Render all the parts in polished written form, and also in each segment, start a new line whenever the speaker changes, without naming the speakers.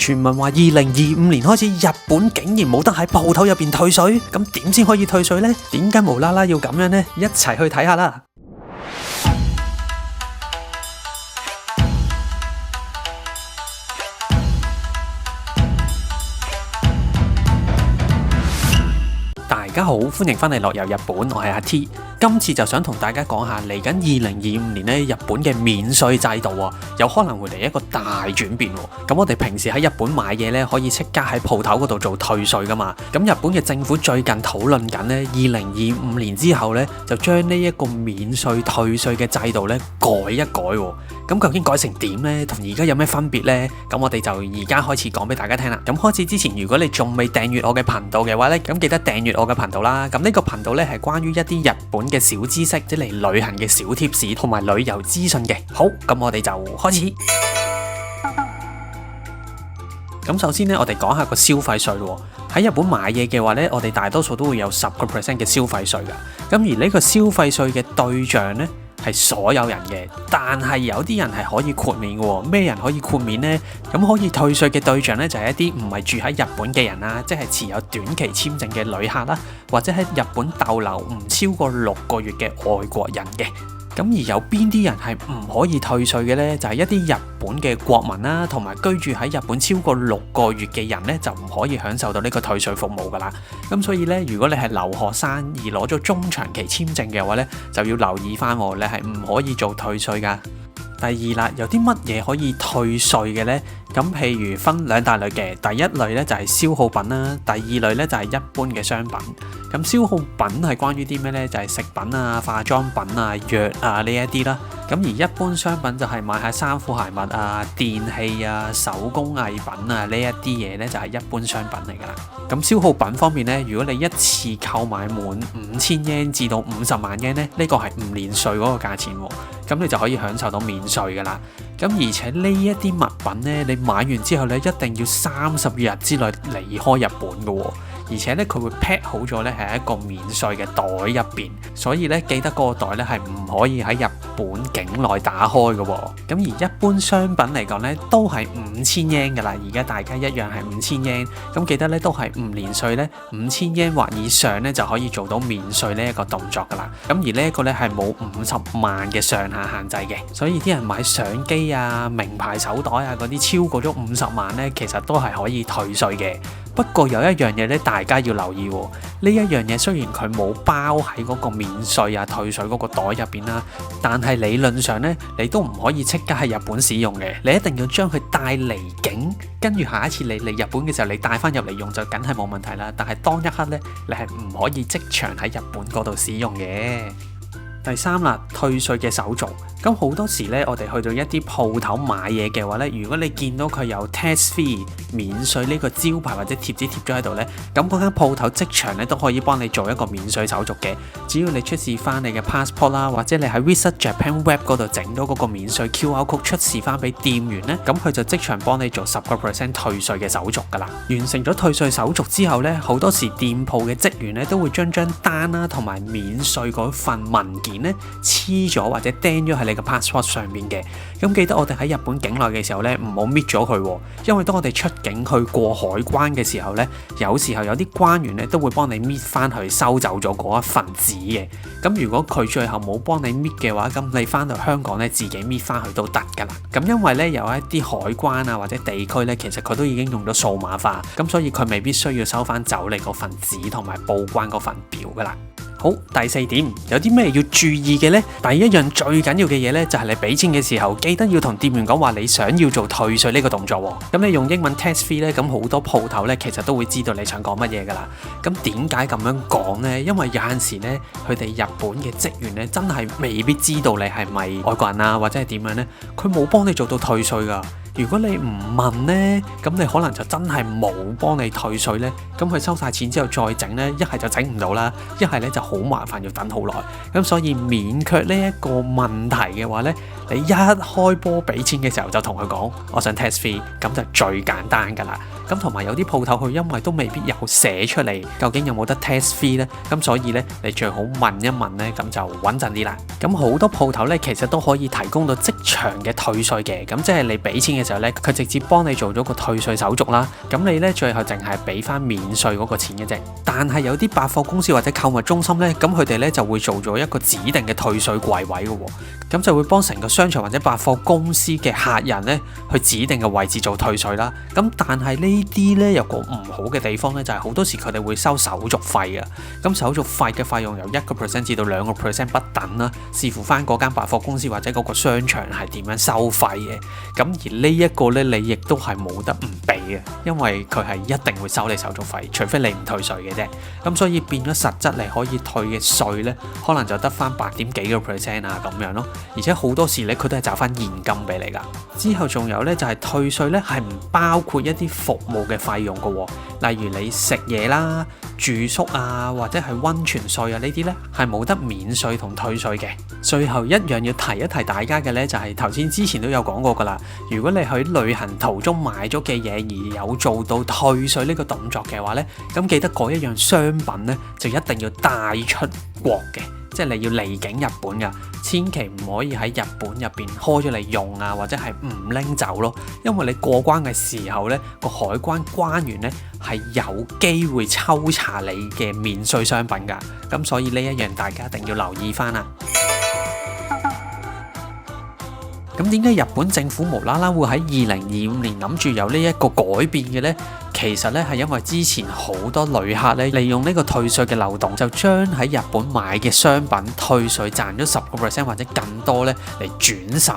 傳聞話2025年開始日本竟然冇得喺鋪頭入邊退稅，咁點先可以退稅呢？點解無啦啦要咁樣呢？一齊去睇下啦！大家好，歡迎翻嚟樂遊日本，我係阿 T。今次就想同大家講下嚟緊2025年咧，日本嘅免稅制度啊，有可能會嚟一個大轉變。咁我哋平時喺日本買嘢咧，可以即刻喺鋪頭嗰度做退稅噶嘛。咁日本嘅政府最近討論緊咧，2025年之後咧，就將呢一個免稅退稅嘅制度咧改一改。咁究竟改成點呢？同而家有咩分別呢？咁我哋就而家開始講俾大家聽啦。咁開始之前，如果你仲未訂閱我嘅頻道嘅話呢，咁記得訂閱我嘅頻道啦。咁呢個頻道呢係關於一啲日本嘅小知識，即係嚟旅行嘅小貼士同埋旅遊資訊嘅。好，咁我哋就開始。咁首先呢，我哋講下個消費稅喎。喺日本買嘢嘅話呢，我哋大多數都會有10% 嘅消費稅㗎。咁而呢個消費稅嘅對象呢，係所有人嘅，但係有啲人係可以豁免嘅喎。咩人可以豁免呢？咁可以退稅嘅對象呢，就係一啲唔係住喺日本嘅人啦，即係持有短期簽證嘅旅客啦，或者喺日本逗留唔超過6個月嘅外國人嘅。咁而有邊啲人係唔可以退稅嘅呢？就係一啲日本嘅國民啦，同埋居住喺日本超過6個月嘅人呢，就唔可以享受到呢個退稅服務噶啦。咁所以呢，如果你係留學生而攞咗中長期簽證嘅話呢，就要留意翻喎，你係唔可以做退稅噶。第二啦，有啲乜嘢可以退稅嘅呢？咁譬如分兩大類嘅，第一類呢就係消耗品啦，第二類呢就係一般嘅商品。咁消耗品係關於啲咩呢？就係食品啊、化妝品啊、藥啊呢一啲啦。咁而一般商品就係買下衫褲鞋襪啊、電器啊、手工藝品啊呢一啲嘢呢，就係一般商品嚟㗎啦。咁消耗品方面呢，如果你一次購買滿5000 yen 至到50萬 yen 呢，呢個係唔連稅嗰個價錢喎。咁你就可以享受到免稅㗎啦。咁而且呢一啲物品呢，你買完之後呢，一定要30日之內離開日本㗎喎。而且咧，佢會 pack 好咗咧，係一個免稅嘅袋入邊，所以咧記得嗰個袋咧係唔可以喺日本境內打開嘅喎。咁而一般商品嚟講咧，都係5000 yen 㗎啦。而家大家一樣係5000 yen，咁記得咧都係唔連稅咧，5000 yen 或以上咧就可以做到免稅呢一個動作㗎啦。咁而呢一個咧係冇50萬嘅上下限制嘅，所以啲人買相機啊、名牌手袋啊嗰啲超過咗50萬咧，其實都係可以退稅嘅。不過有一樣嘢咧，大家要留意喎。呢一樣嘢雖然佢冇包喺嗰個免稅啊、退稅嗰個袋入邊啦，但係理論上咧，你都唔可以即刻喺日本使用嘅。你一定要將佢帶離境，跟住下一次你嚟日本嘅時候，你帶翻入嚟用就梗係冇問題啦。但係當一刻咧，你係唔可以即場喺日本嗰度使用嘅。第三啦，退稅嘅手續。咁好多時咧，我哋去到一啲鋪頭買嘢嘅話咧，如果你見到佢有 tax free 免稅呢個招牌或者貼紙貼咗喺度咧，咁嗰間鋪頭即場咧都可以幫你做一個免稅手續嘅。只要你出示翻你嘅 passport 啦，或者你喺 Visit Japan Web 嗰度整到嗰個免稅 QR code 出示翻俾店員咧，咁佢就即場幫你做10% 退稅嘅手續噶啦。完成咗退稅手續之後咧，好多時店鋪嘅職員咧都會將張單啦同埋免稅嗰份文件咧黐咗或者釘咗喺你個 passport 上面嘅。咁記得我哋喺日本境內嘅時候咧，唔好搣咗佢，因為當我哋出境去過海關嘅時候咧，有時候有啲關員咧都會幫你搣翻去收走咗嗰一份紙嘅。咁如果佢最後冇幫你搣嘅話，咁你翻到香港咧自己搣翻去都得噶啦。咁因為咧有一啲海關啊或者地區咧，其實佢都已經用咗數碼化，咁所以佢未必需要收翻走你嗰份紙同埋報關嗰份表噶啦。好，第4點，有啲咩要注意嘅呢？第一樣最緊要嘅嘢呢，就係你俾錢嘅時候，記得要同店員講話你想要做退稅呢個動作喎。咁你用英文 tax free 呢，咁好多鋪頭呢，其實都會知道你想講乜嘢噶啦。咁點解咁樣講呢？因為有陣時呢，佢哋日本嘅職員呢，真係未必知道你係咪外國人啊，或者係點樣呢？佢冇幫你做到退稅噶。如果你唔問呢，咁你可能就真係冇幫你退稅呢。咁佢收晒錢之後再整呢，一係就整唔到啦，一係咧就好麻煩，要等好耐。咁所以免卻呢一個問題嘅話呢，你一開波俾錢嘅時候就同佢講，我想 tax free，咁就最簡單噶啦。咁同埋有啲鋪頭佢因為都未必有寫出嚟，究竟有冇得 test fee 呢？咁所以呢，你最好問一問呢，咁就穩陣啲啦。咁好多鋪頭呢，其實都可以提供到即場嘅退稅嘅，咁即係你俾錢嘅時候呢，佢直接幫你做咗個退稅手續啦。咁你呢，最後淨係俾翻免稅嗰個錢嘅啫。但係有啲百貨公司或者購物中心呢，咁佢哋呢就會做咗一個指定嘅退稅櫃位嘅喎，咁就會幫成個商場或者百貨公司嘅客人呢去指定嘅位置做退稅啦。咁但係呢啲呢，有個唔好嘅地方呢，就係好多時佢哋會收手續費嘅。咁手續費嘅費用由1% 至到2% 不等啦，視乎翻嗰間百貨公司或者嗰個商場係點樣收費嘅。咁而呢一個呢，你亦都係冇得唔俾嘅，因為佢係一定會收你手續費，除非你唔退稅嘅啫。咁所以變咗實質你可以退嘅稅呢，可能就得翻8點幾個 percent 啊咁樣咯。而且好多時呢，佢都係找翻現金俾你噶。之後仲有呢，就係退稅呢，係唔包括一啲服務嘅費用噶喎，例如你食嘢啦、住宿啊或者係溫泉稅啊呢啲呢，係冇得免稅同退稅嘅。最後一樣要提一提大家嘅呢，就係頭先之前都有講過噶啦。如果你喺旅行途中買咗嘅嘢而有做到退稅呢個動作嘅話呢，咁記得嗰一樣商品呢，就一定要帶出國嘅。即係你要離境日本㗎，千祈唔可以喺日本入邊開咗嚟用啊，或者係唔拎走咯。因為你過關嘅時候呢，個海關關員呢係有機會抽查你嘅免稅商品㗎。咁所以呢一樣大家一定要留意翻啦。咁點解日本政府無啦啦會喺2025年諗住有呢一個改變嘅呢？其實咧係因為之前好多旅客咧利用呢個退稅嘅漏洞，就將喺日本買嘅商品退稅賺咗10% 或者更多咧嚟轉售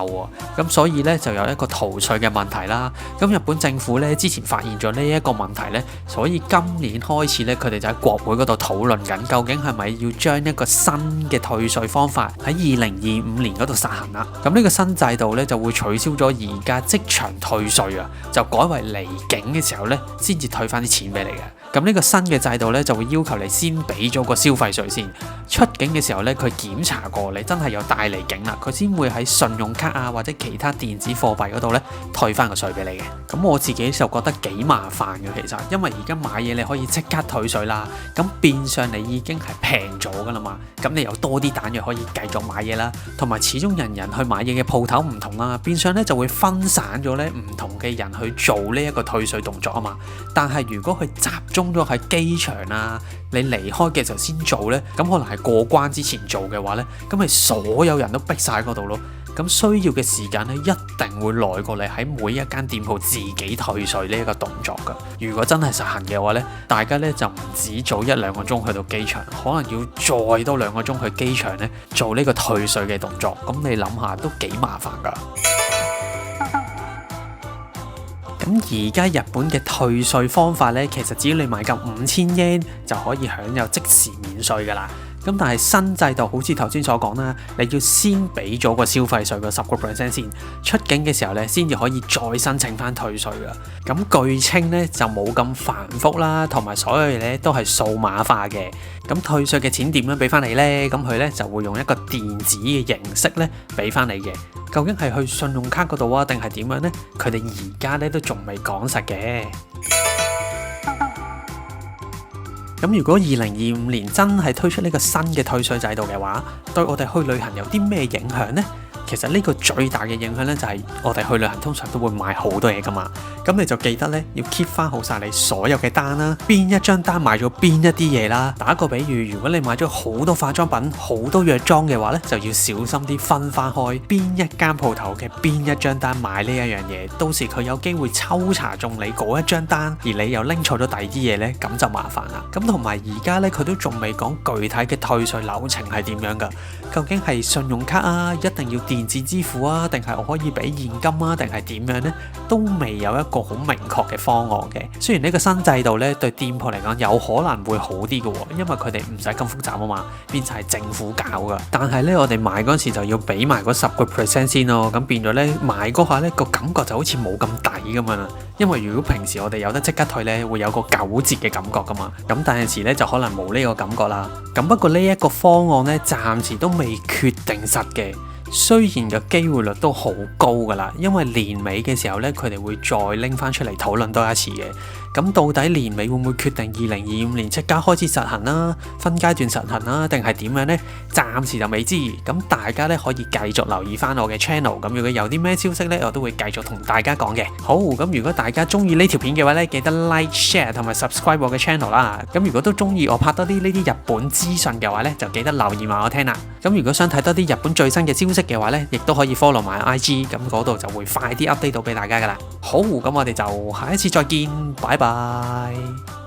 喎，咁所以咧就有一個逃稅嘅問題啦。咁日本政府咧之前發現咗呢一個問題咧，所以今年開始咧佢哋就喺國會嗰度討論緊，究竟係咪要將一個新嘅退稅方法喺2025年嗰度實行啦。咁呢個新制度咧就會取消咗而家即場退稅啊，就改為離境嘅時候咧先至退翻啲錢俾你嘅。咁呢個新嘅制度咧就會要求你先俾咗個消費稅先，出境嘅時候咧佢檢查過你真係有帶離境啦，佢先會喺信用卡啊或者其他電子貨幣嗰度咧退翻個稅俾你嘅。咁我自己就覺得幾麻煩嘅其實，因為而家買嘢你可以即刻退稅啦，咁變相你已經係平咗噶啦嘛，咁你有多啲彈藥可以繼續買嘢啦，同埋始終人人去買嘢嘅鋪頭唔同啦，變相咧就會分散咗咧唔同嘅人去做呢一個退稅動作啊嘛。但係如果佢集中咗喺機場啊，你離開嘅時候先做呢，咁可能係過關之前做嘅話呢，咁咪所有人都逼晒嗰度咯。咁需要嘅時間呢，一定會耐過你喺每一間店鋪自己退稅呢一個動作噶。如果真係實行嘅話呢，大家呢就唔止早1-2個鐘去到機場，可能要再多2個鐘去機場呢做呢個退稅嘅動作。咁你諗下都幾麻煩噶。咁而家日本嘅退稅方法呢，其實只要你買夠5000 yen 就可以享有即時免稅噶啦。咁但係新制度好似頭先所講啦，你要先俾咗個消費稅個10% 先，出境嘅時候咧先至可以再申請翻退稅噶。咁據稱咧就冇咁繁複啦，同埋所有嘢咧都係數碼化嘅。咁退稅嘅錢點樣俾翻你呢？咁佢咧就會用一個電子嘅形式咧俾翻你嘅。究竟係去信用卡嗰度啊，定係點樣呢？佢哋而家咧都仲未講實嘅。咁如果2025年真係推出呢個新嘅退稅制度嘅話，對我哋去旅行有啲咩影響呢？其實呢個最大嘅影響呢，就係我哋去旅行通常都會買好多嘢噶嘛，咁你就記得呢，要 keep 翻好晒你所有嘅單啦，邊一張單買咗邊一啲嘢啦。打個比喻，如果你買咗好多化妝品、好多藥妝嘅話呢，就要小心啲分翻開邊一間鋪頭嘅邊一張單買呢一樣嘢，到時佢有機會抽查中你嗰一張單，而你又拎錯咗第二啲嘢呢，咁就麻煩啦。咁同埋而家呢，佢都仲未講具體嘅退稅流程係點樣噶，究竟係信用卡啊，一定要電子支付啊，定係我可以俾現金啊，定係點樣呢？都未有一個好明確嘅方案嘅。雖然呢個新制度呢對店鋪嚟講有可能會好啲嘅，因為佢哋唔使咁複雜啊嘛，變晒係政府搞噶。但係呢，我哋買嗰時就要俾埋嗰10% 先咯，咁變咗呢，買嗰下呢個感覺就好似冇咁抵咁樣啦。因為如果平時我哋有得即刻退呢，會有個9折嘅感覺噶嘛，咁但係時呢就可能冇呢個感覺啦。咁不過呢一個方案呢，暫時都未決定實嘅。雖然個機會率都好高噶啦，因為年尾嘅時候呢，佢哋會再拎翻出嚟討論多一次嘅。咁到底年尾會唔會決定2025年即刻開始實行啦，分階段實行啦，定係點樣呢？暫時就未知。咁大家呢可以繼續留意翻我嘅 channel。咁如果有啲咩消息呢，我都會繼續同大家講嘅。好，咁如果大家中意呢條片嘅話呢，記得 like、share 同埋 subscribe 我嘅 channel 啦。咁如果都中意我拍多啲呢啲日本資訊嘅話呢，就記得留言話我聽啦。咁如果想睇多啲日本最新嘅消息嘅話呢，亦都可以 follow 埋 IG，咁嗰度就會快啲 update 到俾大家噶啦。好，咁我哋就下一次再見，拜拜。